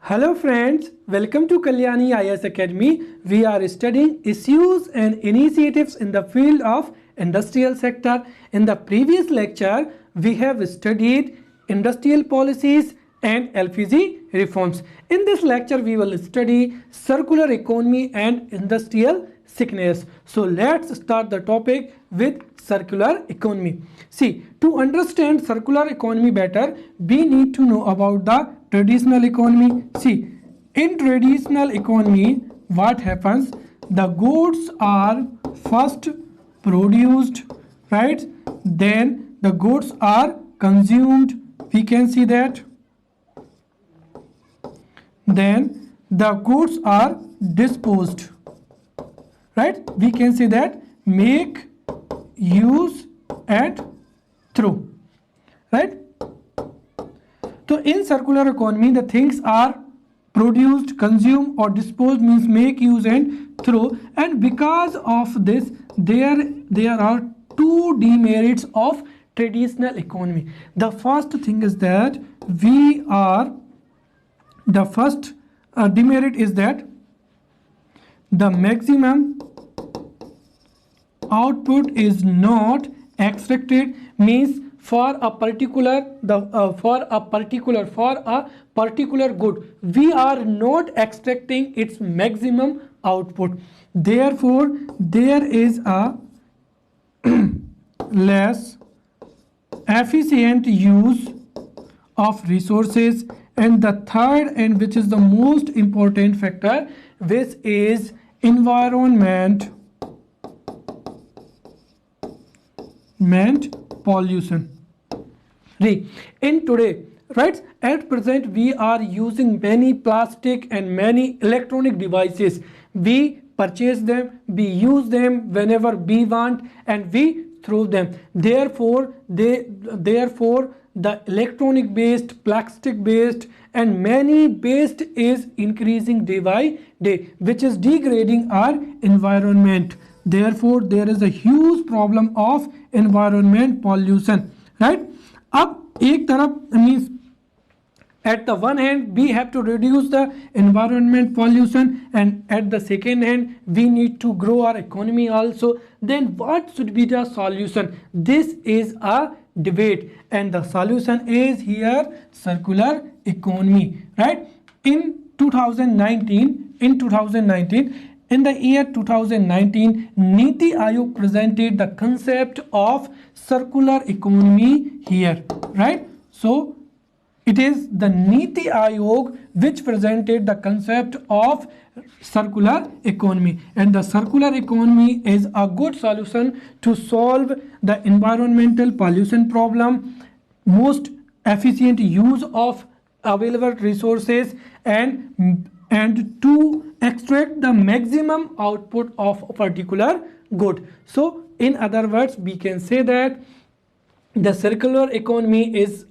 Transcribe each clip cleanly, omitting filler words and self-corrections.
Hello friends, welcome to Kalyani IS Academy. We are studying issues and initiatives in the field of industrial sector. In the previous lecture, we have studied industrial policies and LPG reforms. In this lecture, we will study circular economy and industrial sickness. So let's start the topic with circular economy. See, to understand circular economy better, we need to know about the traditional economy. See, in traditional economy, what happens? The goods are first produced, right? Then the goods are consumed. We can see that. Then the goods are disposed, right? We can say that make, use and throw, right? So in circular economy, the things are produced, consumed or disposed, means make, use and throw. And because of this, there are two demerits of traditional economy. The first thing is that the first demerit is that the maximum output is not extracted, means for a particular good we are not extracting its maximum output. Therefore there is a less efficient use of resources. And the third, and which is the most important factor, which is environment pollution. In today, right, at present we are using many plastic and many electronic devices. We purchase them, we use them whenever we want and we throw them. Therefore the electronic based, plastic based and many based is increasing day by day, which is degrading our environment. Therefore there is a huge problem of environment pollution, right? अब एक तरफ means at the one hand we have to reduce the environment pollution, and at the second hand we need to grow our economy also. Then what should be the solution? This is a debate, and the solution is here circular economy, right? In 2019, in the year 2019, Niti Aayog presented the concept of circular economy here, right? So it is the Niti Aayog which presented the concept of circular economy, and the circular economy is a good solution to solve the environmental pollution problem, most efficient use of available resources, and to extract the maximum output of a particular good. So in other words, we can say that the circular economy is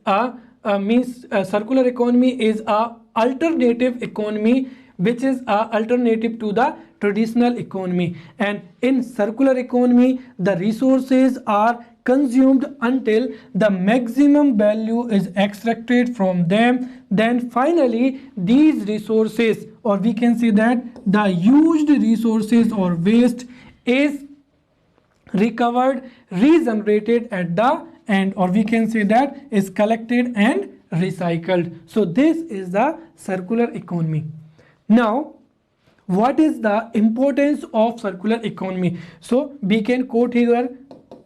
circular economy is a alternative economy, which is a alternative to the traditional economy. And in circular economy, the resources are consumed until the maximum value is extracted from them. Then finally these resources, or we can say that the used resources or waste is recovered, regenerated at the end, or we can say that is collected and recycled. So this is the circular economy. Now what is the importance of circular economy? So we can quote here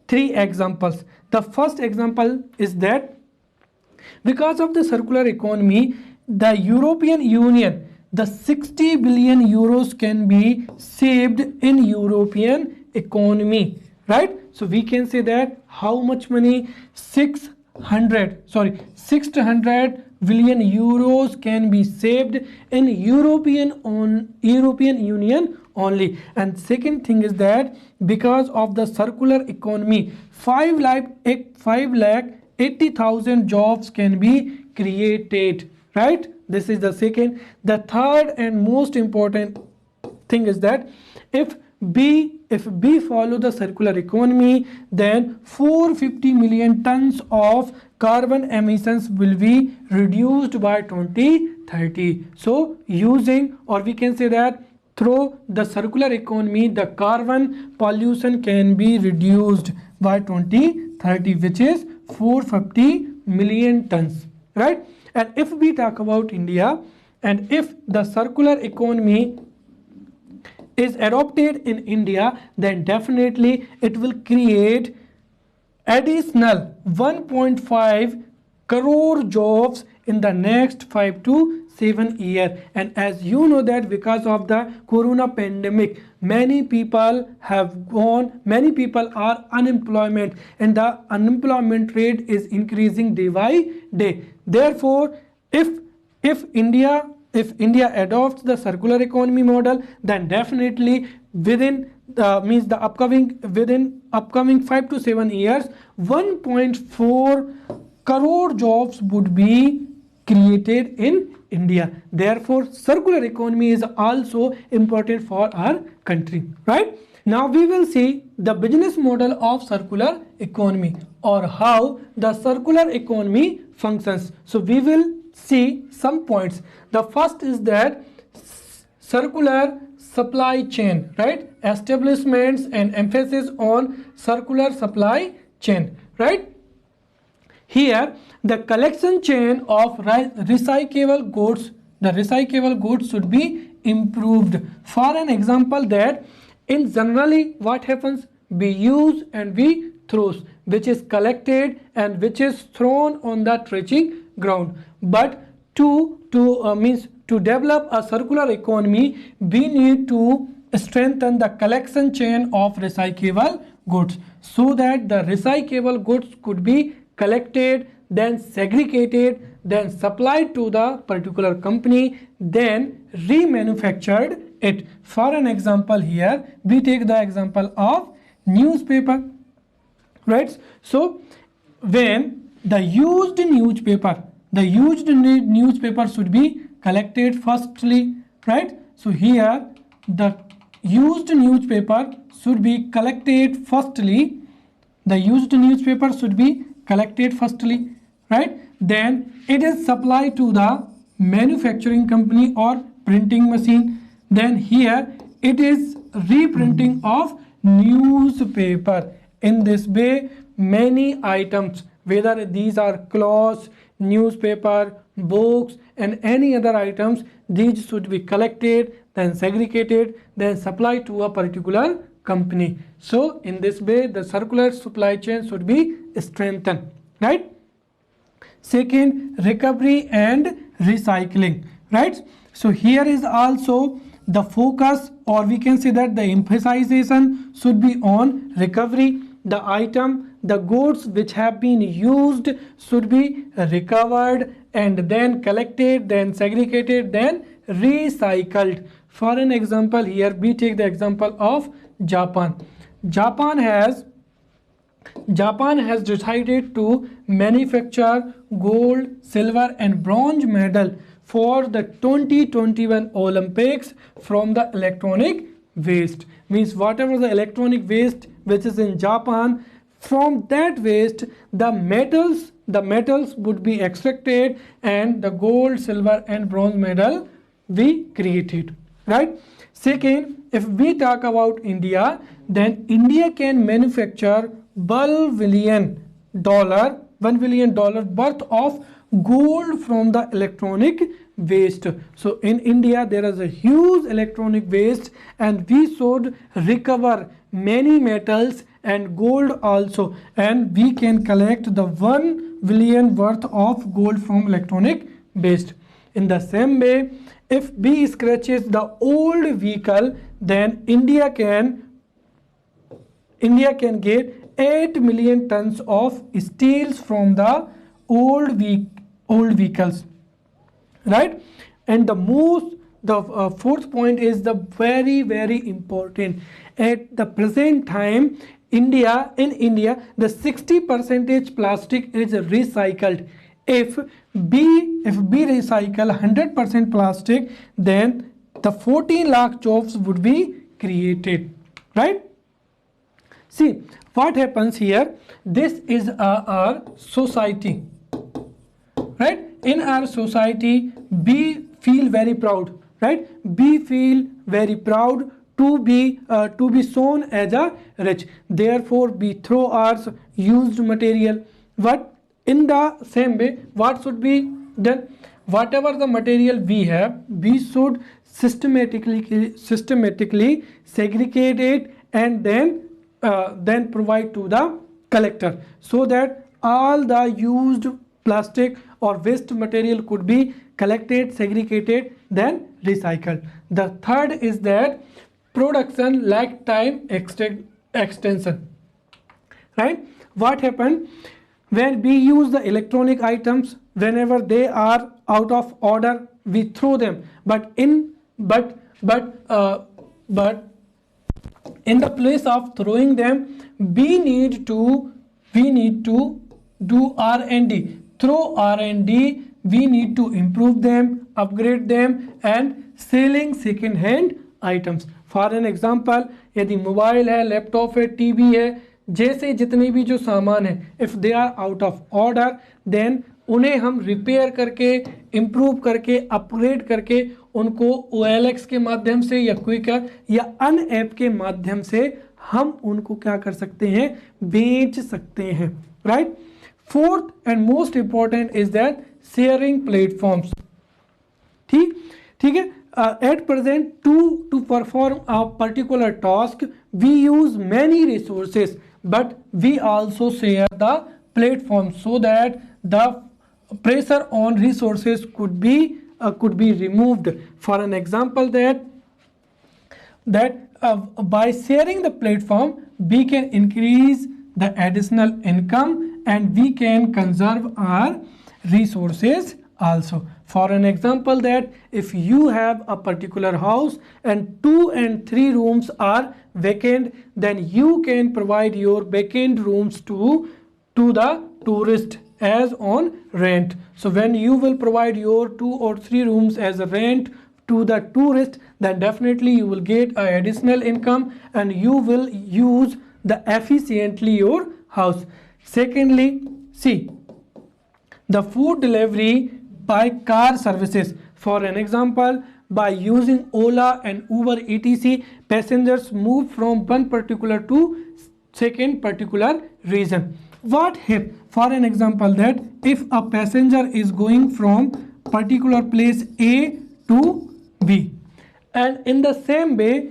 three examples. The first example is that because of the circular economy, the European Union, the 60 billion euros can be saved in European economy, right? So we can say that how much money? 600 billion euros can be saved in European Union only. And second thing is that because of the circular economy, 5,80,000 jobs can be created, right? This is the second. The third and most important thing is that if B, if B follow the circular economy, then 450 million tons of carbon emissions will be reduced by 2030. So using, or we can say that through the circular economy, the carbon pollution can be reduced by 2030, which is 450 million tons, right? And if we talk about India, and if the circular economy is adopted in India, then definitely it will create additional 1.5 crore jobs in the next 5 to 7 years. And as you know that because of the corona pandemic, many people have gone, many people are unemployment, and the unemployment rate is increasing day by day. Therefore, if India adopts the circular economy model, then definitely within within upcoming 5 to 7 years, 1.4 crore jobs would be created in India. Therefore, circular economy is also important for our country, right? Now we will see the business model of circular economy, or how the circular economy functions. So we will see some points. The first is that circular supply chain, right? Establishments and emphasis on circular supply chain, right? Here, the collection chain of recyclable goods, the recyclable goods should be improved. For an example, that in generally what happens, we use and we throws, which is collected and which is thrown on the trenching ground. But to develop a circular economy, we need to strengthen the collection chain of recyclable goods, so that the recyclable goods could be collected, then segregated, then supplied to the particular company, then remanufactured it. For an example, here we take the example of newspaper, right? So when the used newspaper should be collected firstly, right? So here the used newspaper should be collected firstly, right? Then it is supplied to the manufacturing company or printing machine. Then here it is reprinting of newspaper. In this way, many items, whether these are clothes, newspaper, books, and any other items, these should be collected, then segregated, then supplied to a particular company. So in this way, the circular supply chain should be strengthened, right? Second, recovery and recycling, right? So here is also the focus, or we can say that the emphasization should be on recovery. The goods which have been used should be recovered and then collected, then segregated, then recycled. For an example, here we take the example of Japan. Japan has decided to manufacture gold, silver, and bronze medal for the 2021 Olympics from the electronic waste. Means whatever the electronic waste which is in Japan, from that waste the metals would be extracted and the gold, silver, and bronze medal we created, right? Second, if we talk about India, then India can manufacture $1 billion worth of gold from the electronic waste. So in India there is a huge electronic waste, and we should recover many metals and gold also, and we can collect the 1 billion worth of gold from electronic waste. In the same way, if we scratches the old vehicle, then India can get 8 million tons of steels from the old vehicles, right? And the fourth point is the very important. At the present time, in India, the 60% plastic is recycled. If we recycle 100% plastic, then the 14 lakh jobs would be created, right? See what happens here. This is our society, right? In our society, we feel very proud, right? We feel very proud to be shown as a rich. Therefore, we throw our used material. But in the same way, what should be done? Whatever the material we have, we should systematically segregate it and then provide to the collector, so that all the used plastic or waste material could be collected, segregated, then recycled. The third is that production lag time extension, right? What happened when we use the electronic items? Whenever they are out of order, we throw them, but in the place of throwing them, we need to do R&D. Through R&D, we need to improve them, upgrade them, and selling second hand items. For an example, यदि mobile है, laptop है, TV है, जैसे जितने भी जो सामान है, if they are out of order, then उन्हें हम रिपेयर करके, इम्प्रूव करके, अपग्रेड करके उनको OLX के माध्यम से या क्विकर या अन ऐप के माध्यम से हम उनको क्या कर सकते हैं, बेच सकते हैं, right? Fourth and most important is that sharing platforms. ठीक है. At present, to perform a particular task, we use many resources, but we also share the platform so that the pressure on resources could be removed. For an example, that by sharing the platform, we can increase the additional income and we can conserve our resources also. For an example, that if you have a particular house and 2 and 3 rooms are vacant, then you can provide your vacant rooms to the tourist as on rent. So when you will provide your 2 or 3 rooms as a rent to the tourist, then definitely you will get an additional income and you will use the efficiently your house. Secondly, see the food delivery by car services. For an example, by using Ola and Uber etc, passengers move from one particular to second particular region. What if, for an example, that if a passenger is going from particular place A to B, and in the same way,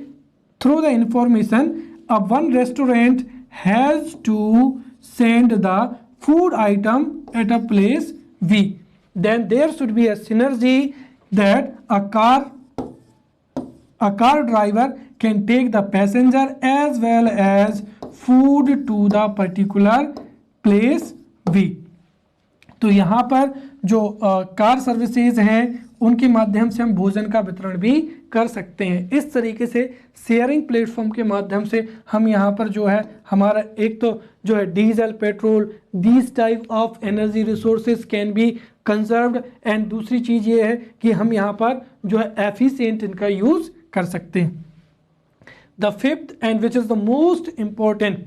through the information, one restaurant has to send the food item at a place V, then there should be a synergy that a car driver can take the passenger as well as food to the particular place V. तो यहाँ पर जो car services हैं उनके माध्यम से हम भोजन का वितरण भी कर सकते हैं. इस तरीके से शेयरिंग प्लेटफॉर्म के माध्यम से हम यहाँ पर जो है हमारा एक तो जो है diesel, petrol, these type of energy resources can be conserved, and दूसरी चीज़ ये है कि हम यहाँ पर जो है एफिशिएंट इनका यूज़ कर सकते हैं. The fifth and which is the most important,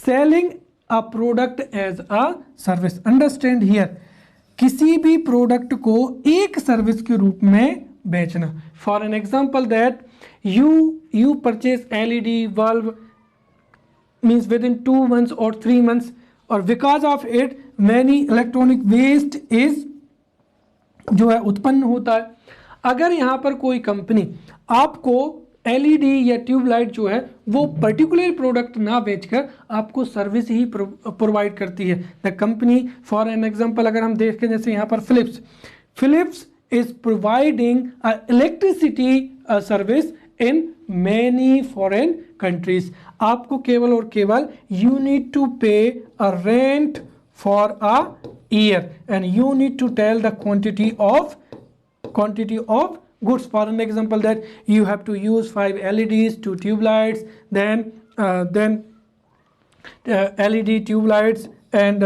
selling a product as a service. Understand here, किसी भी प्रोडक्ट को एक सर्विस के रूप में बेचना. For an example, that you purchase LED bulb means within 2 months or 3 months, or because of it many electronic waste is जो है उत्पन्न होता है. अगर यहाँ पर कोई कंपनी आपको LED या ट्यूबलाइट जो है वो पर्टिकुलर प्रोडक्ट ना बेचकर आपको सर्विस ही प्रोवाइड करती है, the company, for an example अगर हम देखें जैसे यहाँ पर Philips is providing electricity service in many foreign countries. आपको केवल और केवल you need to pay a rent for a year and you need to tell the quantity of goods. For an example, that you have to use 5 LEDs, 2 tube lights, then LED tube lights and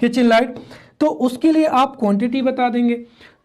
kitchen light. तो उसके लिए आप quantity बता देंगे.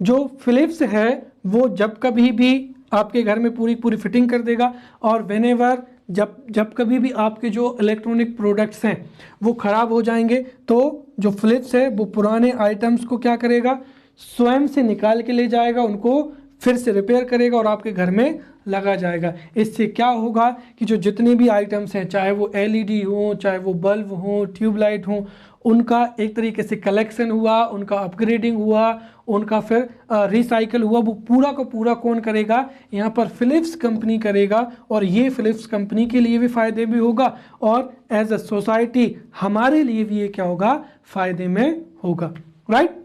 जो Philips है वो जब कभी भी आपके घर में पूरी पूरी फिटिंग कर देगा। और व्हेनेवर जब कभी भी आपके जो इलेक्ट्रॉनिक प्रोडक्ट्स हैं वो ख़राब हो जाएंगे तो जो फिलिप्स है वो पुराने आइटम्स को क्या करेगा, स्वयं से निकाल के ले जाएगा, उनको फिर से रिपेयर करेगा और आपके घर में लगा जाएगा। इससे क्या होगा कि जो जितने भी आइटम्स हैं, चाहे वो एलईडी हो, चाहे वो बल्ब हो, ट्यूबलाइट हो, उनका एक तरीके से कलेक्शन हुआ, उनका अपग्रेडिंग हुआ, उनका फिर रिसाइकल हुआ। वो पूरा का पूरा कौन करेगा, यहाँ पर फिलिप्स कंपनी करेगा। और ये फिलिप्स कंपनी के लिए भी फ़ायदे भी होगा और एज अ सोसाइटी हमारे लिए भी ये क्या होगा, फ़ायदे में होगा, राइट।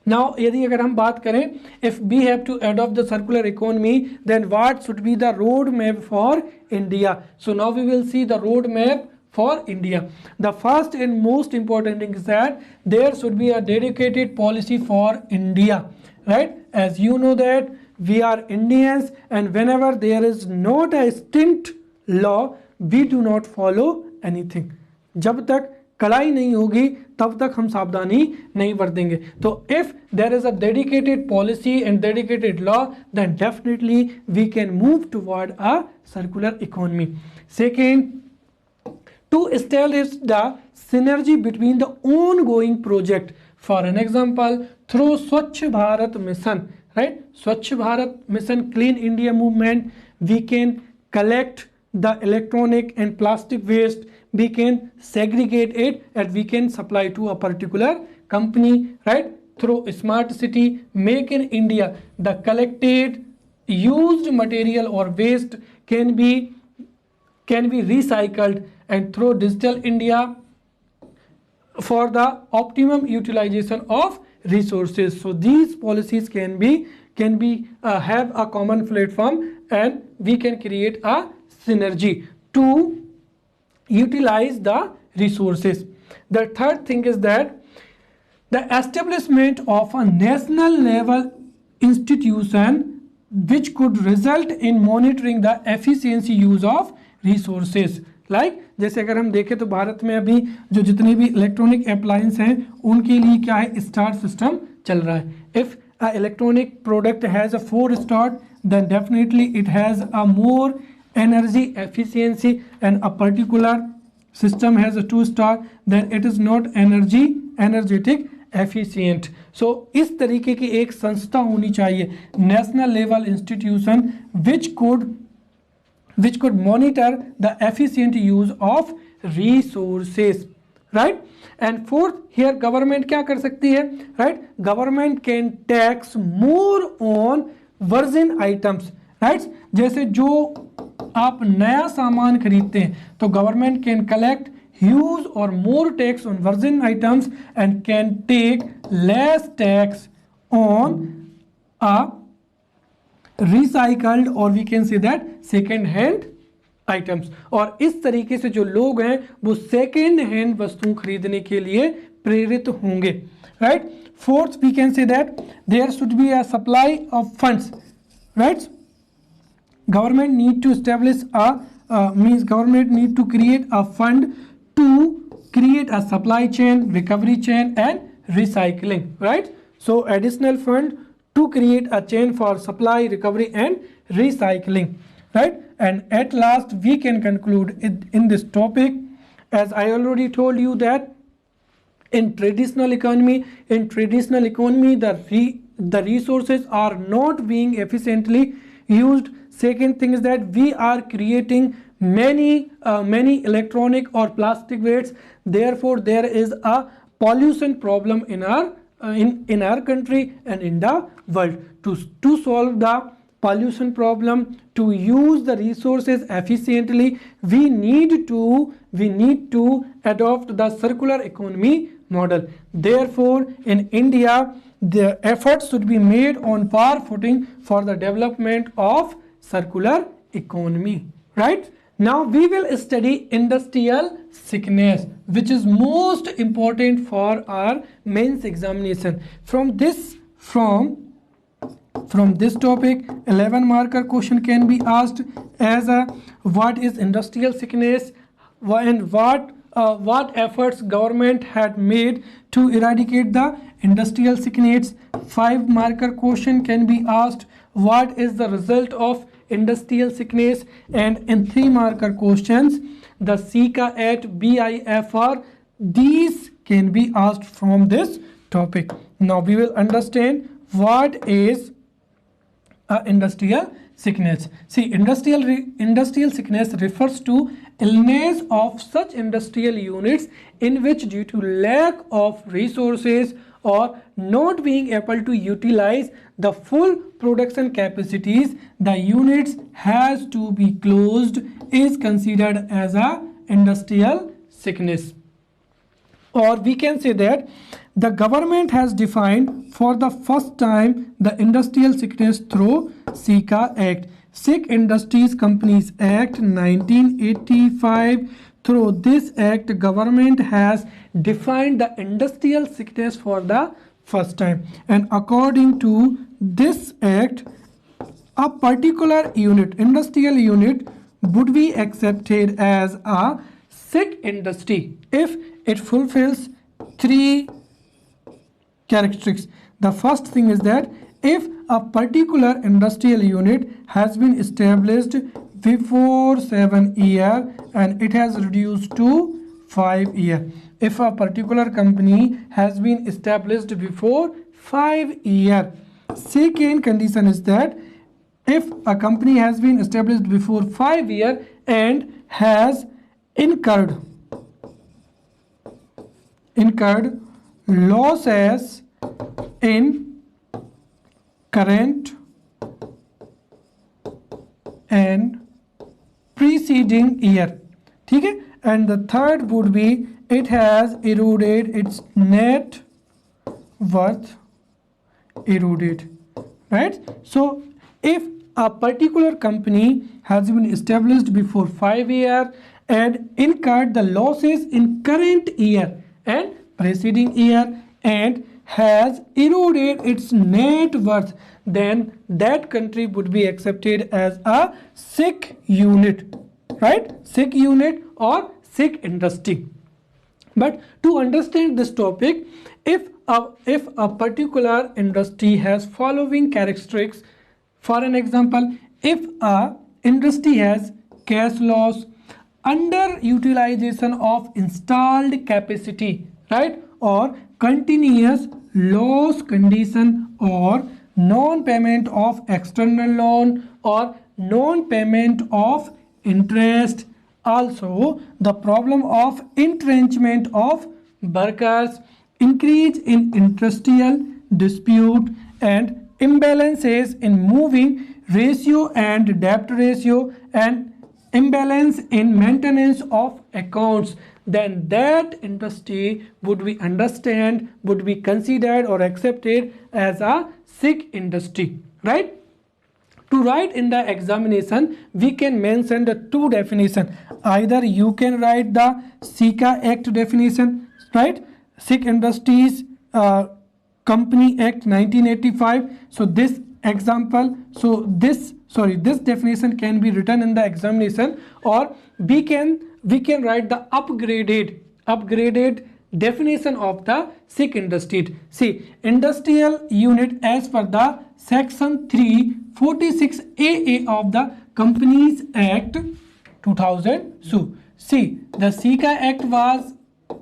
नाउ यदि अगर हम बात करें, if we have to adopt the circular economy then what should be the road map for India. So now we will see the road map for India. The first and most important thing is that there should be a dedicated policy for India, right? As you know that we are Indians, and whenever there is not a strict law, we do not follow anything. जब तक कड़ाई नहीं होगी तब तक हम सावधानी नहीं बरतेंगे। तो if there is a dedicated policy and dedicated law, then definitely we can move toward a circular economy. Second, to establish the synergy between the ongoing project. For an example, through Swachh Bharat Mission, right? Swachh Bharat Mission, Clean India movement, we can collect the electronic and plastic waste, we can segregate it, and we can supply to a particular company, right? Through Smart City, Make in India, the collected used material or waste can be recycled, and through Digital India for the optimum utilization of resources. So these policies can be have a common platform, and we can create a synergy to utilize the resources. The third thing is that the establishment of a national level institution which could result in monitoring the efficiency use of resources. Like जैसे अगर हम देखें तो भारत में अभी जो जितने भी इलेक्ट्रॉनिक अप्लायंस हैं उनके लिए क्या है, स्टार सिस्टम चल रहा है। If a electronic product has a 4 star then definitely it has a more energy efficiency, and a particular system has a 2 star, then it is not energetic efficient. So इस तरीके की एक संस्था होनी चाहिए, national level institution which could monitor the efficient use of resources, right? And fourth, here government क्या कर सकती है, right? Government can tax more on virgin items, right? जैसे जो आप नया सामान खरीदते हैं तो गवर्नमेंट कैन कलेक्ट ह्यूज और more tax on virgin items and can take less tax on a recycled और we can say that second hand items. और इस तरीके से जो लोग हैं वो सेकेंड हैंड वस्तु खरीदने के लिए प्रेरित होंगे, right. Fourth, we can say that there should be a supply of funds, right. Government need to establish government need to create a fund to create a supply chain, recovery chain and recycling, right? So additional fund to create a chain for supply, recovery and recycling, right? And at last we can conclude in this topic, as I already told you that in traditional economy the resources are not being efficiently used. Second thing is that we are creating many electronic or plastic waste, therefore there is a pollution problem in our country and in the world. To solve the pollution problem, to use the resources efficiently, we need to adopt the circular economy model. Therefore in India the efforts should be made on par footing for the development of circular economy, right? Now we will study industrial sickness, which is most important for our mains examination. From this topic 11 marker question can be asked as a what is industrial sickness and what efforts government had made to eradicate the industrial sickness. 5 marker question can be asked what is the result of industrial sickness, and in 3 marker questions the SICA Act, BIFR, these can be asked from this topic. Now we will understand what is industrial sickness. See, industrial sickness refers to illness of such industrial units in which, due to lack of resources or not being able to utilize the full production capacities, the units has to be closed, is considered as a industrial sickness. Or we can say that the government has defined for the first time the industrial sickness through SICA Act, Sick Industries Companies Act 1985. Through this act, government has defined the industrial sickness for the first time, and according to this act, a particular unit, industrial unit, would be accepted as a sick industry if it fulfills 3 characteristics. The first thing is that if a particular industrial unit has been established before 7 years and it has reduced to 5 years. If a particular company has been established before 5 years. Second condition is that if a company has been established before 5 years and has incurred losses in current and preceding year. ठीक है? And the third would be it has eroded its net worth, eroded, right? So if a particular company has been established before 5 years and incurred the losses in current year and preceding year and has eroded its net worth, then that country would be accepted as a sick unit, right? Sick unit or sick industry. But to understand this topic, if a particular industry has following characteristics, for an example, if a industry has cash loss, underutilization of installed capacity, right, or continuous loss condition, or non-payment of external loan, or non-payment of interest, also the problem of entrenchment of workers, increase in industrial dispute, and imbalances in moving ratio and debt ratio, and imbalance in maintenance of accounts, then that industry would be considered or accepted as a sick industry, right? To write in the examination, we can mention the 2 definitions. Either you can write the SICA Act definition, right? Sick Industries Company Act 1985. So this definition can be written in the examination, or we can write the upgraded definition of the sick industry. See, industrial unit as per the section 346 AA of the Companies Act 2000. So see, the SICA Act was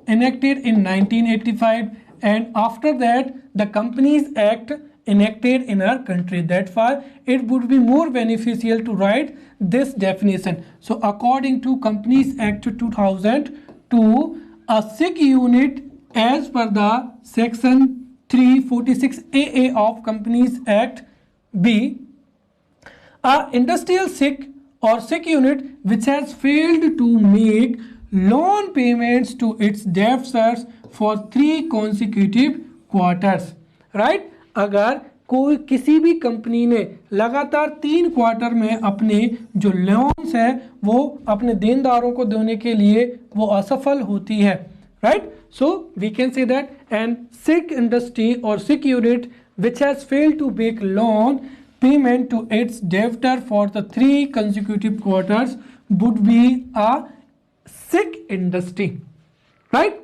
enacted in 1985, and after that the Companies Act enacted in our country. That's why it would be more beneficial to write this definition. So according to Companies Act 2002, a sick unit as per the section 346 AA of Companies Act B, a industrial sick or sick unit which has failed to make loan payments to its debtors for 3 consecutive quarters, right? अगर कोई किसी भी company ने लगातार 3 quarter में अपने जो loans है वो अपने देनदारों को देने के लिए वो असफल होती है, right? So we can say that an sick industry or sick unit which has failed to make loan payment to its debtor for the 3 consecutive quarters would be a sick industry, right?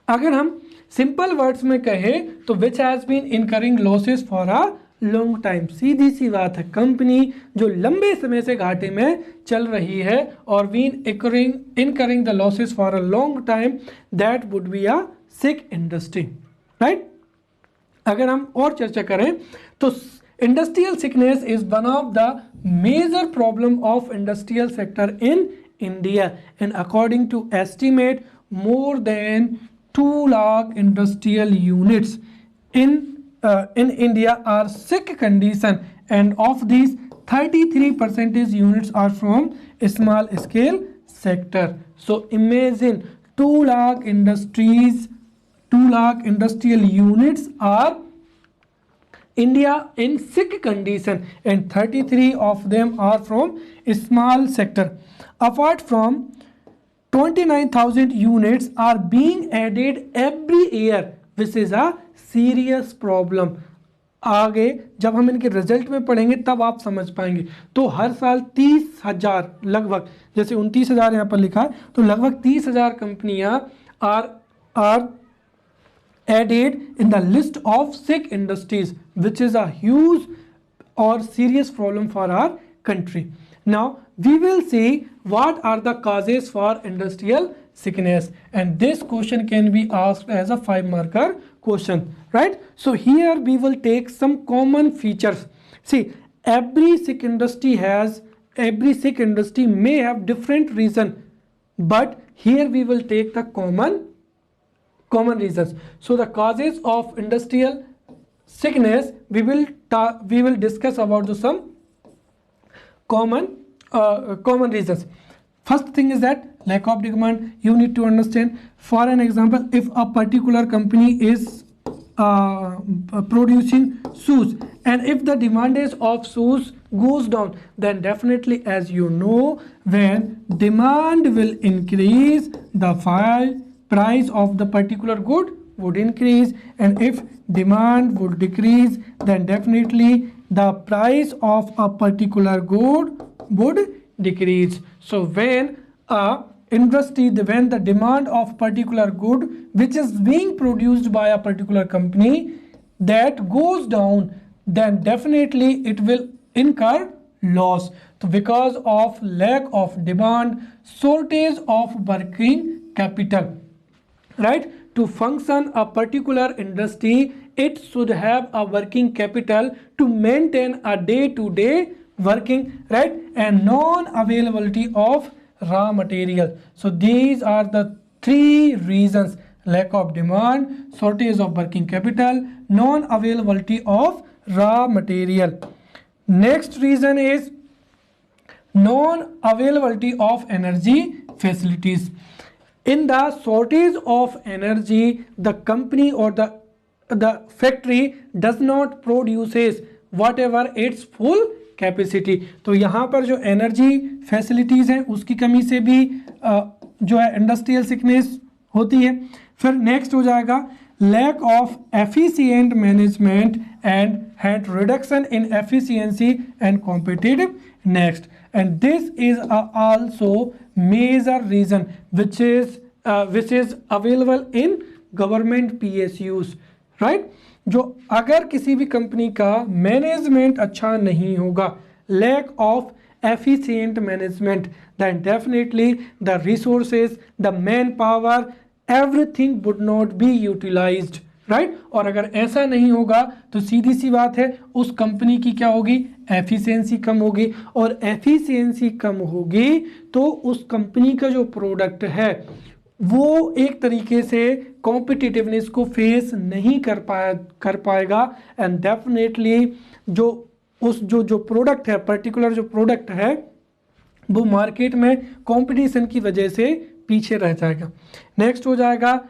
अगर हम simple words में कहें तो which has been incurring losses for a long time. सीधी सी बात है, company जो लंबे समय से घाटे में चल रही है और been incurring the losses for a long time, that would be a sick industry, right. अगर हम और चर्चा करें तो industrial sickness is one of the major problem of industrial sector in India, and according to estimate more than 2 lakh industrial units in India are sick condition, and of these 33% units are from small scale sector. So imagine 2 lakh industrial units are India in sick condition, and 33 of them are from small sector. Apart from 29,000 units are being added every year, which is a serious problem. आगे जब हम इनके result में पढ़ेंगे तब आप समझ पाएंगे। तो हर साल 30,000 लगभग, जैसे 29,000 यहाँ पर लिखा है, तो लगभग 30,000 कंपनियां are added in the list of sick industries, which is a huge or serious problem for our country. Now we will see what are the causes for industrial sickness, and this question can be asked as a 5-marker question, right? So here we will take some common features. See, every sick industry may have different reason, but here we will take the common reasons. So the causes of industrial sickness, we will discuss about some common reasons. First thing is that lack of demand. You need to understand, for an example, if a particular company is producing shoes, and if the demand of shoes goes down, then definitely, as you know, when demand will increase, the price of the particular good would increase, and if demand would decrease, then definitely the price of a particular good would decrease. So when the demand of particular good which is being produced by a particular company that goes down, then definitely it will incur loss. So because of lack of demand, shortage of working capital, right? To function a particular industry, it should have a working capital to maintain a day-to-day working, right? And non-availability of raw material. So these are the 3 reasons: lack of demand, shortage of working capital, non-availability of raw material. Next reason is non-availability of energy facilities. In the shortage of energy, the company or the factory does not produces whatever its full capacity. तो यहाँ पर जो energy facilities हैं उसकी कमी से भी जो है इंडस्ट्रियल सिकनेस होती है. फिर नेक्स्ट हो जाएगा lack of efficient management and had reduction in efficiency and competitive next, and this is also major reason which is available in government PSUs, right? जो अगर किसी भी कंपनी का मैनेजमेंट अच्छा नहीं होगा, lack of efficient management, then definitely the resources, the manpower, everything would not be utilized, right? और अगर ऐसा नहीं होगा तो सीधी सी बात है उस कंपनी की क्या होगी, एफिशिएंसी कम होगी, और एफिशिएंसी कम होगी तो उस कंपनी का जो प्रोडक्ट है वो एक तरीके से कॉम्पिटिटिवनेस को फेस नहीं कर पाएगा, एंड डेफिनेटली जो प्रोडक्ट है, पर्टिकुलर जो प्रोडक्ट है वो मार्केट में कंपटीशन की वजह से पीछे रह जाएगा. नेक्स्ट हो जाएगा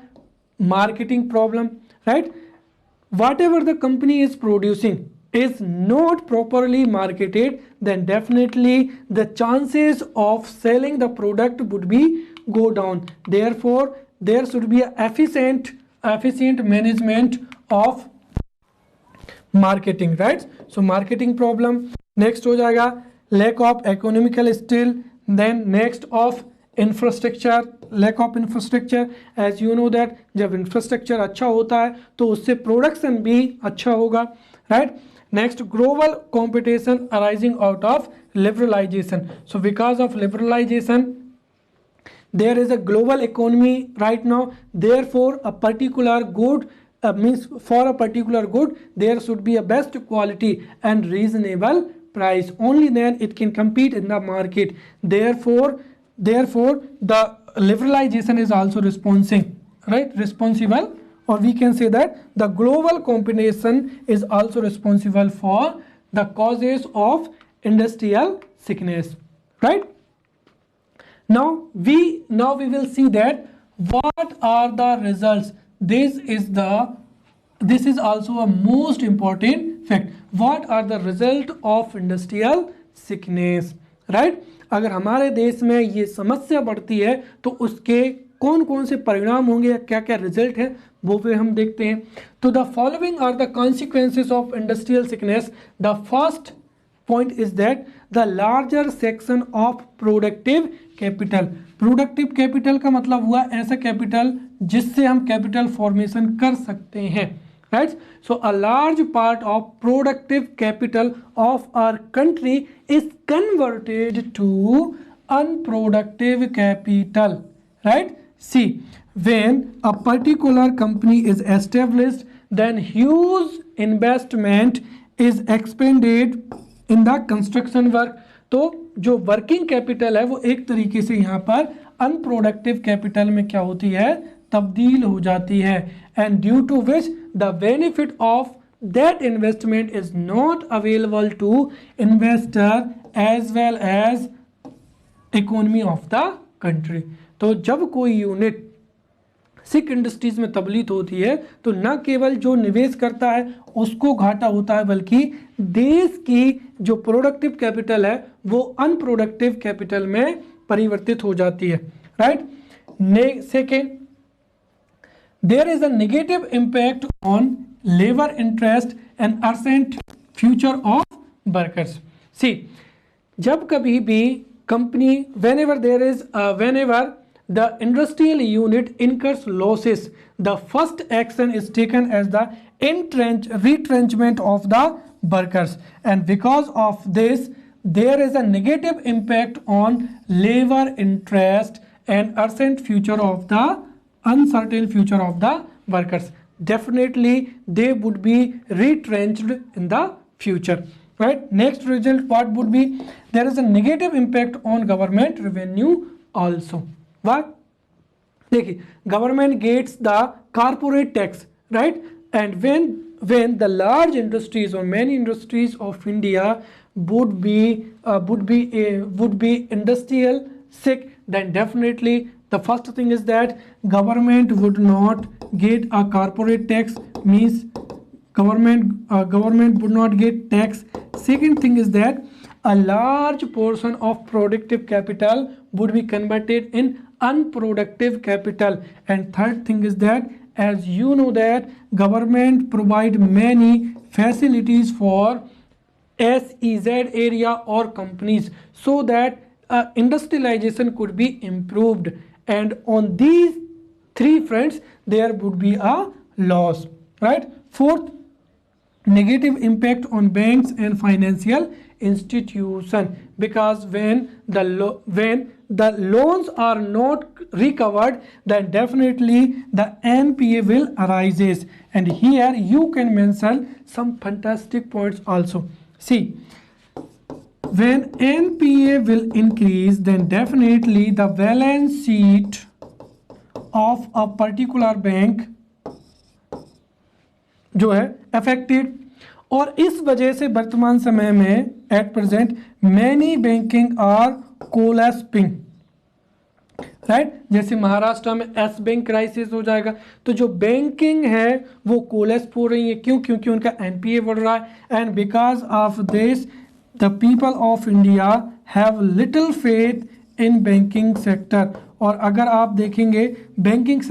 marketing problem, right? What ever the company is producing is not properly marketed, then definitely the chances of selling the product would be go down. Therefore there should be a efficient management of marketing, right? So marketing problem. Next हो जाएगा lack of economical skill, then next of infrastructure, lack of infrastructure. as you know that जब infrastructure अच्छा होता है तो उससे production भी अच्छा होगा, right? Next, global competition arising out of liberalization. So because of liberalization, there is a global economy right now, therefore a particular good means for a particular good there should be a best quality and reasonable price, only then it can compete in the market. Therefore the liberalization is also responsible, or we can say that the global competition is also responsible for the causes of industrial sickness, right? Now we will see that what are the results. This is also a most important fact. What are the result of industrial sickness, right? अगर हमारे देश में ये समस्या बढ़ती है तो उसके कौन कौन से परिणाम होंगे या क्या क्या रिजल्ट है वो भी हम देखते हैं. तो the following are the consequences of industrial sickness. The first point is that the larger section of productive capital. Productive capital का मतलब हुआ ऐसा कैपिटल जिससे हम कैपिटल फॉर्मेशन कर सकते हैं, right? So a large part of productive capital of our country is converted to unproductive capital, right? See, when a particular company is established, then huge investment is expended in the construction work. तो जो working capital है वो एक तरीके से यहाँ पर unproductive capital में क्या होती है, तब्दील हो जाती है. And due to which the benefit of that investment is not available to investor as well as economy of the country. तो जब कोई यूनिट सिक इंडस्ट्रीज में तबलीत होती है तो न केवल जो निवेश करता है उसको घाटा होता है, बल्कि देश की जो प्रोडक्टिव कैपिटल है वो अनप्रोडक्टिव कैपिटल में परिवर्तित हो जाती है, right? Second, there is a negative impact on labour interest and urgent future of workers. See, जब कभी भी company whenever the industrial unit incurs losses, the first action is taken as the retrenchment of the workers, and because of this there is a negative impact on labor interest and uncertain future of the workers. Definitely they would be retrenched in the future, right? Next result what would be? There is a negative impact on government revenue also. What? देखिए, government gets the corporate tax, right? And when the large industries or many industries of India would be industrial sick, then definitely the first thing is that government would not get a corporate tax, means government would not get tax. Second thing is that a large portion of productive capital would be converted in unproductive capital. And third thing is that, as you know that government provide many facilities for SEZ area or companies so that industrialization could be improved, and on these three fronts there would be a loss, right? Fourth, negative impact on banks and financial institution, because when the loans are not recovered, then definitely the NPA will arises. And here you can mention some fantastic points also. See, when NPA will increase, then definitely the balance sheet of a particular bank जो है affected. और इस वजह से वर्तमान समय में at present many banking are collapsing, right? जैसे महाराष्ट्र में एस बैंक क्राइसिस हो जाएगा, तो जो बैंकिंग है वो कोलैप्स हो रही है. क्यों? क्योंकि उनका एनपीए बढ़ रहा है. And because of this the people of India have little faith in banking sector. और अगर आप देखेंगे बैंकिंग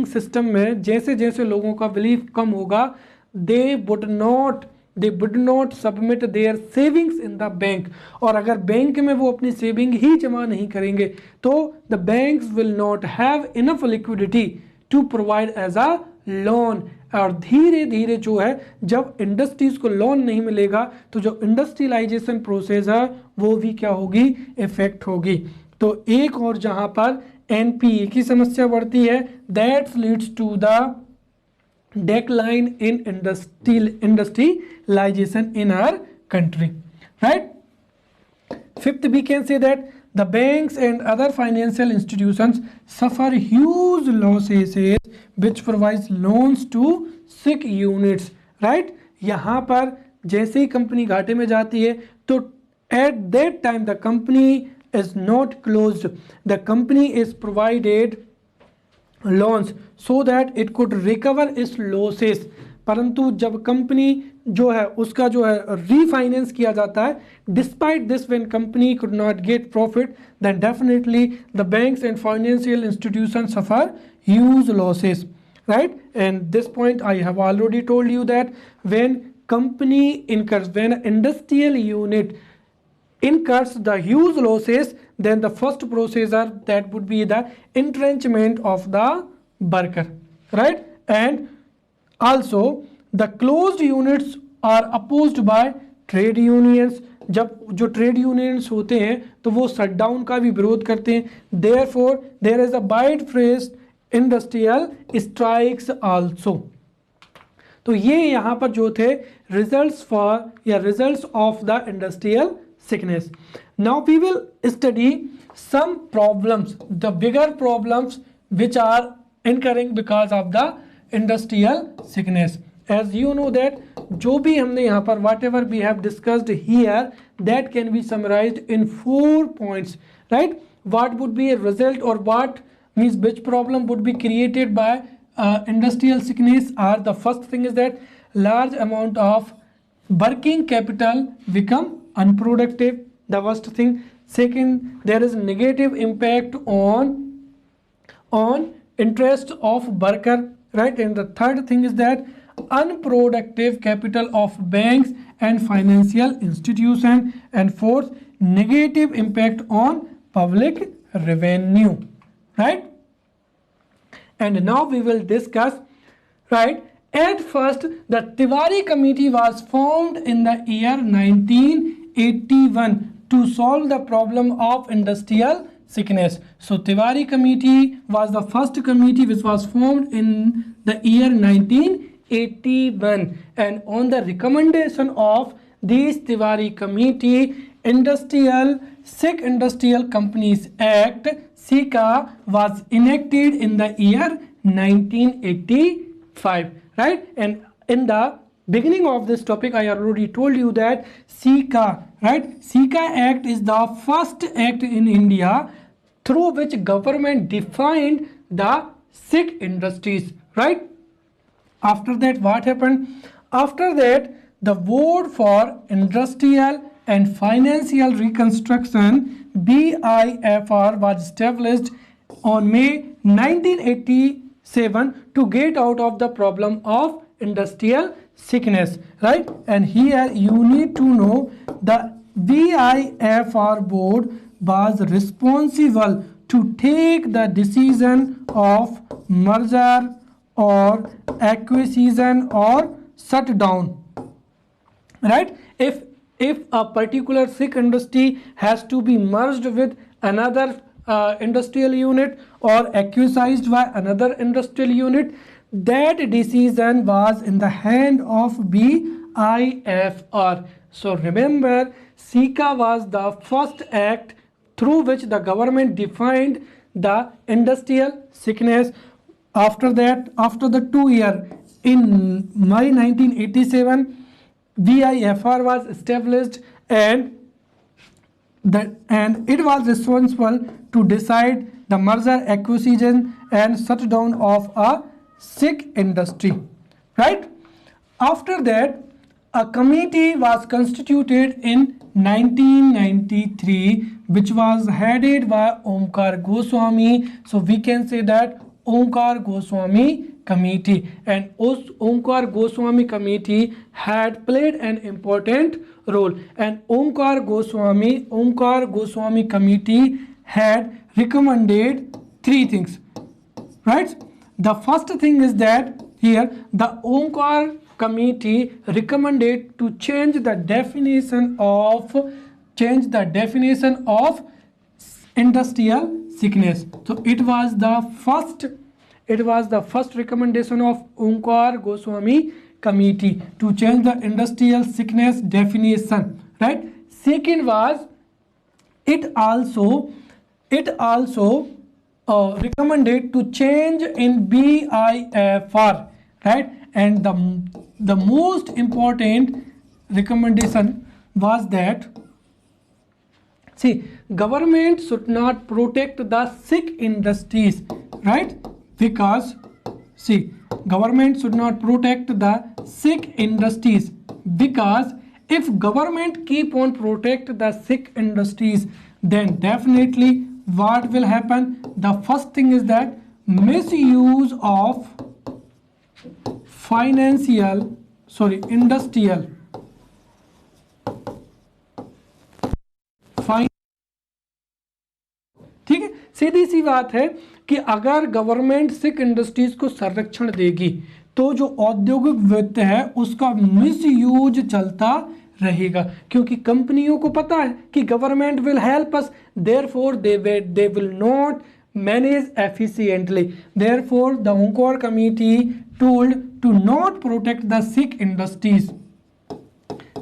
सिस्टम में जैसे जैसे लोगों का बिलीफ कम होगा, they would not submit their savings in the bank. और अगर बैंक में वो अपनी सेविंग ही जमा नहीं करेंगे तो the banks will not have enough liquidity to provide as a loan, और धीरे धीरे जो है जब इंडस्ट्रीज को लोन नहीं मिलेगा तो जो इंडस्ट्रियलाइजेशन प्रोसेस है वो भी क्या होगी, इफेक्ट होगी। तो एक और जहां पर एनपीए की समस्या बढ़ती है, that leads to the decline in industrialization in our country, right? Fifth, we can say that the banks and other financial institutions suffer huge losses which provides loans to sick units, right? यहाँ पर जैसे ही company घाटे में जाती है तो at that time the company is not closed, the company is provided loans so that it could recover its losses, परंतु जब कंपनी जो है उसका जो है रीफाइनेंस किया जाता है, despite this when company could not get profit then definitely the banks and financial institution suffer huge losses, right? And this point I have already told you that when company incurs, when industrial unit incurs the huge losses, then the first procedure that would be the entrenchment of the worker, right? And also the closed units are opposed by trade unions, जब जो trade unions होते हैं तो वो shut down का भी विरोध करते हैं, therefore there is a widespread industrial strikes also। तो ये यहाँ पर जो थे रिजल्ट्स फॉर या results of the industrial sickness. Now we will study some problems, the bigger problems which are occurring because of the industrial sickness. As you know that जो भी हमने यहाँ पर whatever we have discussed here that can be summarized in 4 points, right? What would be a result or what means which problem would be created by industrial sickness are the first thing is that large amount of working capital become unproductive, the worst thing. Second, there is negative impact on interest of worker, right? And the third thing is that unproductive capital of banks and financial institution, and fourth, negative impact on public revenue, right? And now we will discuss, right? At first, the Tiwari Committee was formed in the year 1981 to solve the problem of industrial sickness. So, Tiwari Committee was the first committee which was formed in the year 1981, and on the recommendation of this Tiwari Committee, Sick Industrial Companies Act (SICA) was enacted in the year 1985. Right? And in the beginning of this topic, I already told you that SICA, right? SICA Act is the first act in India through which government defined the sick industries, right? After that, what happened? After that, the Board for Industrial and Financial Reconstruction (BIFR) was established on May 1987 to get out of the problem of industrial sickness, right? And here you need to know the BIFR board was responsible to take the decision of merger or acquisition or shut down, right? If a particular sick industry has to be merged with another industrial unit or acquisied by another industrial unit, that decision was in the hand of BIFR. So remember, SICA was the first act through which the government defined the industrial sickness. After that, after the 2 year, in May 1987, BIFR was established, and it was responsible to decide the merger, acquisition and shutdown of a sick industry, right? After that, a committee was constituted in 1993 which was headed by Omkar Goswami. So we can say that Omkar Goswami Committee, and Omkar Goswami Committee had played an important role, and Omkar Goswami Committee had recommended 3 things, right? The first thing is that here the Onkar committee recommended to change the definition of industrial sickness. So it was the first recommendation of Onkar Goswami committee to change the industrial sickness definition, right? Second was it also recommended to change in BIFR, right? And the most important recommendation was that, see, government should not protect the sick industries, right? Because, see, government should not protect the sick industries, because if government keep on protect the sick industries, then definitely what will happen? The first thing is that misuse of industrial ठीक है। सीधी सी बात है कि अगर government सिक industries को संरक्षण देगी तो जो औद्योगिक वित्त है उसका मिसयूज चलता रहेगा, क्योंकि कंपनियों को पता है कि government will help us, therefore they will not manage efficiently, therefore the Omkar committee told to not protect the sick industries.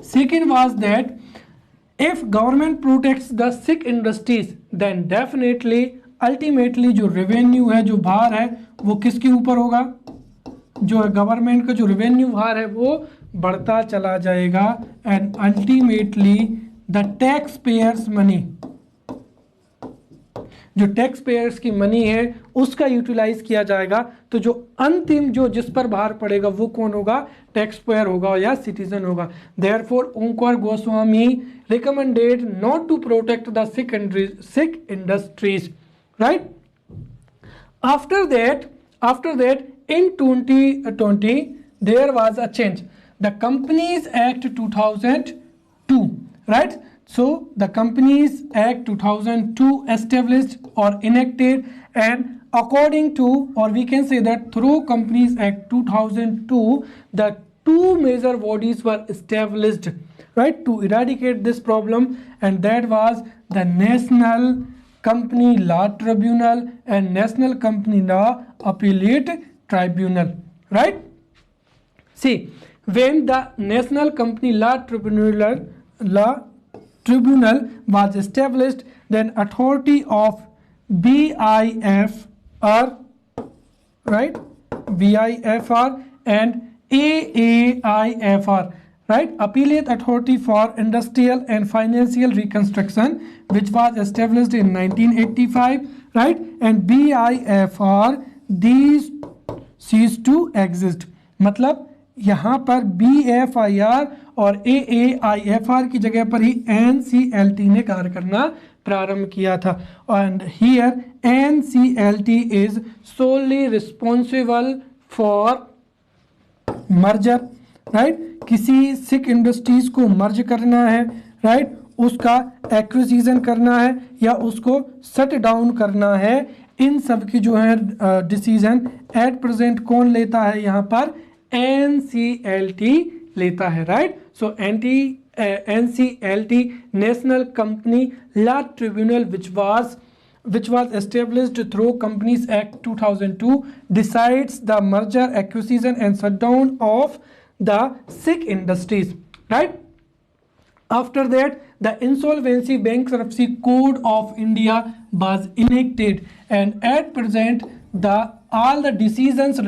Second was that if government protects the sick industries, then definitely ultimately जो revenue है, जो भार है, वो किसके ऊपर होगा? जो गवर्नमेंट का जो रेवेन्यू भार है वो बढ़ता चला जाएगा, and ultimately the tax payers money, जो टैक्स पेयर्स की मनी है उसका यूटिलाइज किया जाएगा. तो जो अंतिम जो जिस पर भार पड़ेगा वो कौन होगा? टैक्स पेयर होगा या सिटीजन होगा. Therefore Omkar Goswami recommended not to protect the sick industries, right. After that in 2020 there was a change, the Companies Act 2002, right? So the Companies Act 2002 established or enacted, and according to, or we can say that through Companies Act 2002 the two major bodies were established, right, to eradicate this problem, and that was the National Company Law Tribunal and National Company Law Appellate Tribunal, right. See, when the National Company Law Tribunal was established, then authority of BIFR, right, BIFR and AAIFR, right, Appellate Authority for Industrial and Financial Reconstruction, which was established in 1985, right, and BIFR, these ceased to exist. मतलब यहाँ पर BFIR और AAIFR की जगह पर ही NCLT ने कार्य करना प्रारंभ किया था. And here NCLT is solely responsible for merger, right. किसी सिक इंडस्ट्रीज को मर्ज करना है, राइट, उसका एक्विजिशन करना है या उसको शट डाउन करना है, इन सब की जो है डिसीजन एट प्रेजेंट कौन लेता है? यहाँ पर NCLT लेता है, right. So NCLT, National Company Law Tribunal, which was established through Companies Act 2002, decides the merger, acquisition and shutdown of the sick industries, right. After that, the Insolvency Bankruptcy Code of India was enacted, and at present all decisions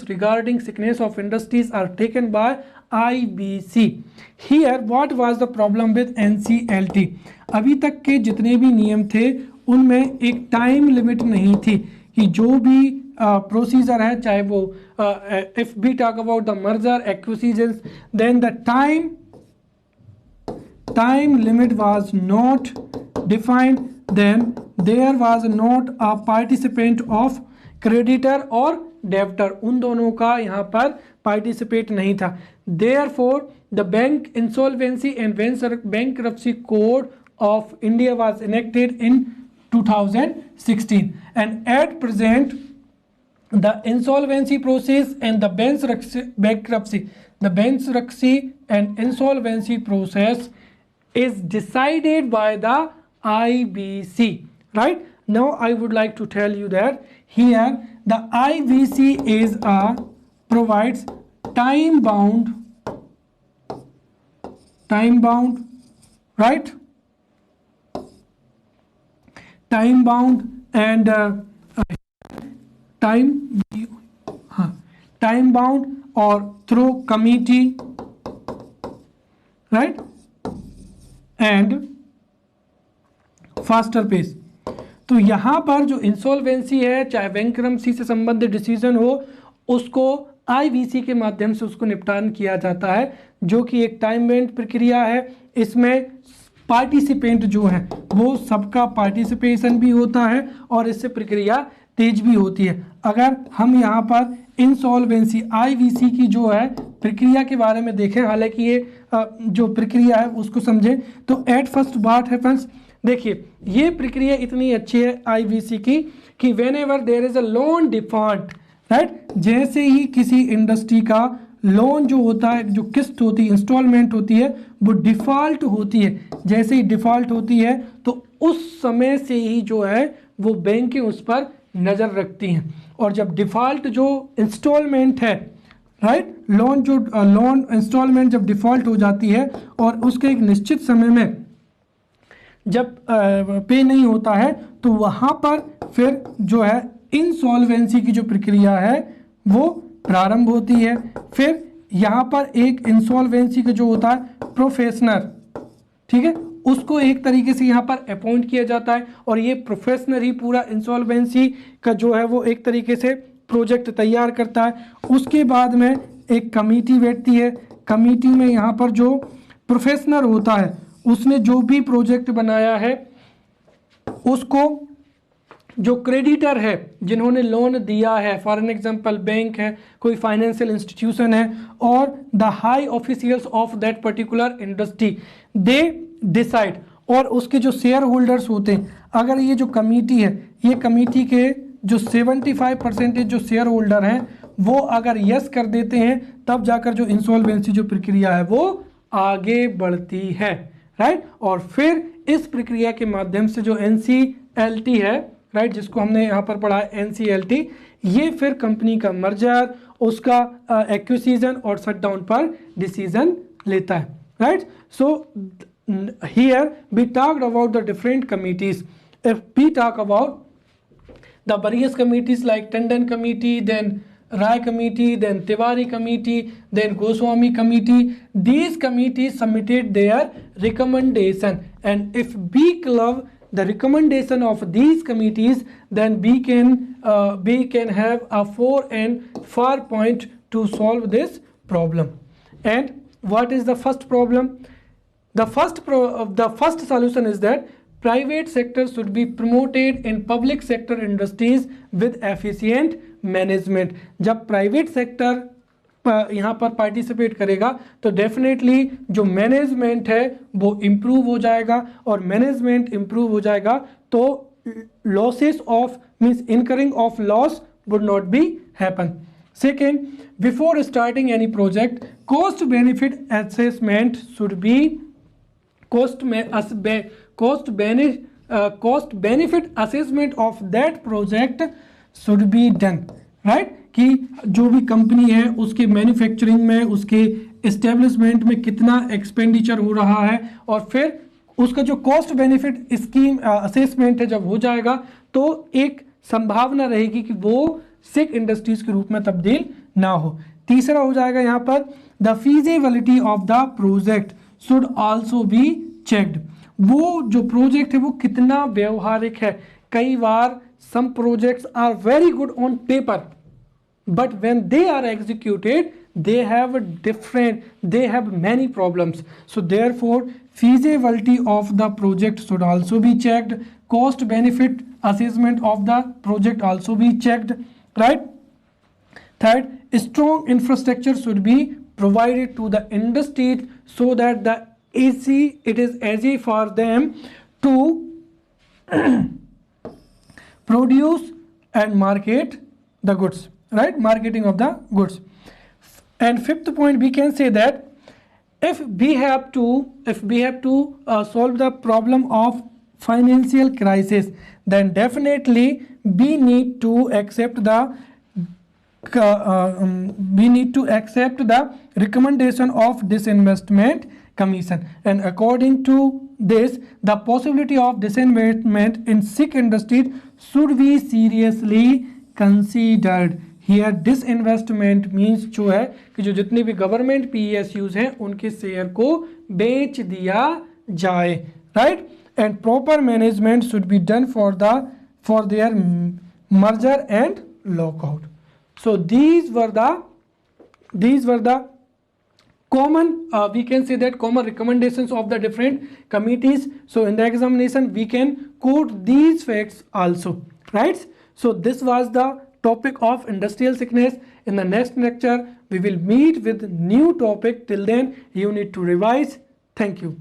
regarding sickness of industries are taken by IBC. Here what was the problem with NCLT? अभी तक के जितने भी नियम थे उनमें एक time limit नहीं थी कि जो भी प्रोसीजर है, चाहे वो if we talk about the merger, acquisitions, then the time limit was not defined, then there was not a participant of creditor और डेब्टर, उन दोनों का यहाँ पर पार्टिसिपेट नहीं था. Therefore the Bank Insolvency and Bankruptcy Code of India was enacted in 2016, and at present the insolvency process and the bankruptcy. The bankruptcy and insolvency process is decided by the IBC, right? Now I would like to tell you that here the IBC is provides time bound, right? Time bound and time bound or through committee, right? And faster pace. तो यहाँ पर जो insolvency है, चाहे bankruptcy से संबंधित decision हो, उसको आईवीसी के माध्यम से उसको निपटान किया जाता है, जो कि एक टाइम बेंड प्रक्रिया है। इसमें पार्टिसिपेंट जो है वो सबका पार्टिसिपेशन भी होता है और इससे प्रक्रिया तेज भी होती है। अगर हम यहाँ पर इंसॉल्वेंसी आईवीसी की जो है प्रक्रिया के बारे में देखें, हालांकि ये जो प्रक्रिया है उसको समझें, तो एट फर्स्ट व्हाट हैपेंस, देखिए ये प्रक्रिया इतनी अच्छी है आईवीसी की कि whenever there is a loan default, right, जैसे ही किसी इंडस्ट्री का लोन जो होता है, जो किस्त होती है, इंस्टॉलमेंट होती है, वो डिफॉल्ट होती है, जैसे ही डिफॉल्ट होती है तो उस समय से ही जो है वो बैंकें उस पर नज़र रखती हैं। और जब डिफॉल्ट जो इंस्टॉलमेंट है, राइट, लोन इंस्टॉलमेंट जब डिफॉल्ट हो जाती है और उसके एक निश्चित समय में जब पे नहीं होता है, तो वहाँ पर फिर जो है इंसॉल्वेंसी की जो प्रक्रिया है वो प्रारंभ होती है। फिर यहाँ पर एक इंसॉल्वेंसी का जो होता है प्रोफेशनल, ठीक है, उसको एक तरीके से यहाँ पर अपॉइंट किया जाता है और ये प्रोफेशनल ही पूरा इंसॉल्वेंसी का जो है वो एक तरीके से प्रोजेक्ट तैयार करता है। उसके बाद में एक कमेटी बैठती है। कमेटी में यहाँ पर जो प्रोफेशनल होता है उसने जो भी प्रोजेक्ट बनाया है उसको जो क्रेडिटर है, जिन्होंने लोन दिया है, फॉर एन एग्जांपल बैंक है, कोई फाइनेंशियल इंस्टीट्यूशन है, और the high officials of that particular industry, they decide, और उसके जो शेयर होल्डर्स होते हैं, अगर ये जो कमेटी है, ये कमेटी के जो 75% जो शेयर होल्डर हैं वो अगर यस कर देते हैं, तब जाकर जो इंसॉल्वेंसी जो प्रक्रिया है वो आगे बढ़ती है, राइट। और फिर इस प्रक्रिया के माध्यम से जो NCLT है, राइट, जिसको हमने यहाँ पर पढ़ा है NCLT, ये फिर कंपनी का मर्जर, उसका एक्विजिशन और शटडाउन पर डिसीजन लेता है, right. So here we talked about the different committees. If we talk about the various committees like Tandon Committee, then Rai Committee, then Tiwari Committee, then Goswami Committee, these committees submitted their recommendation, and if we club the recommendation of these committees, then we can have a 4 and 5 point to solve this problem. And what is the first problem? The first solution is that private sector should be promoted in public sector industries with efficient management. जब private sector यहाँ पर participate करेगा तो definitely जो management है वो improve हो जाएगा, और मैनेजमेंट इम्प्रूव हो जाएगा तो losses of means incurring of loss would not be happen. Second, before starting any project, cost benefit assessment should be cost benefit assessment of that project should be done, right, कि जो भी company है उसके manufacturing में, उसके establishment में कितना expenditure हो रहा है, और फिर उसका जो कॉस्ट बेनिफिट स्कीम असेसमेंट है जब हो जाएगा तो एक संभावना रहेगी कि वो सिक इंडस्ट्रीज के रूप में तब्दील ना हो. तीसरा हो जाएगा यहाँ पर the feasibility of the project should also be checked. वो जो प्रोजेक्ट है वो कितना व्यवहारिक है. कई बार some projects are very good on paper, but when they are executed they have many problems. So therefore feasibility of the project should also be checked, cost benefit assessment of the project also be checked, right. Third, strong infrastructure should be provided to the industry so that it is easy for them to produce and market the goods, right? Marketing of the goods. And fifth point, we can say that if we have to solve the problem of financial crisis, then definitely we need to accept the recommendation of disinvestment commission, and according to this, the possibility of disinvestment in sick industries should be seriously considered. Here disinvestment means जो है कि जो जितने भी government PSUs हैं उनके share को बेच दिया जाए, right? And proper management should be done for their merger and lockout. So these were the common we can say that common recommendations of the different committees. So in the examination we can quote these facts also, right? So this was the topic of industrial sickness. In the next lecture we will meet with new topic. Till then you need to revise. Thank you.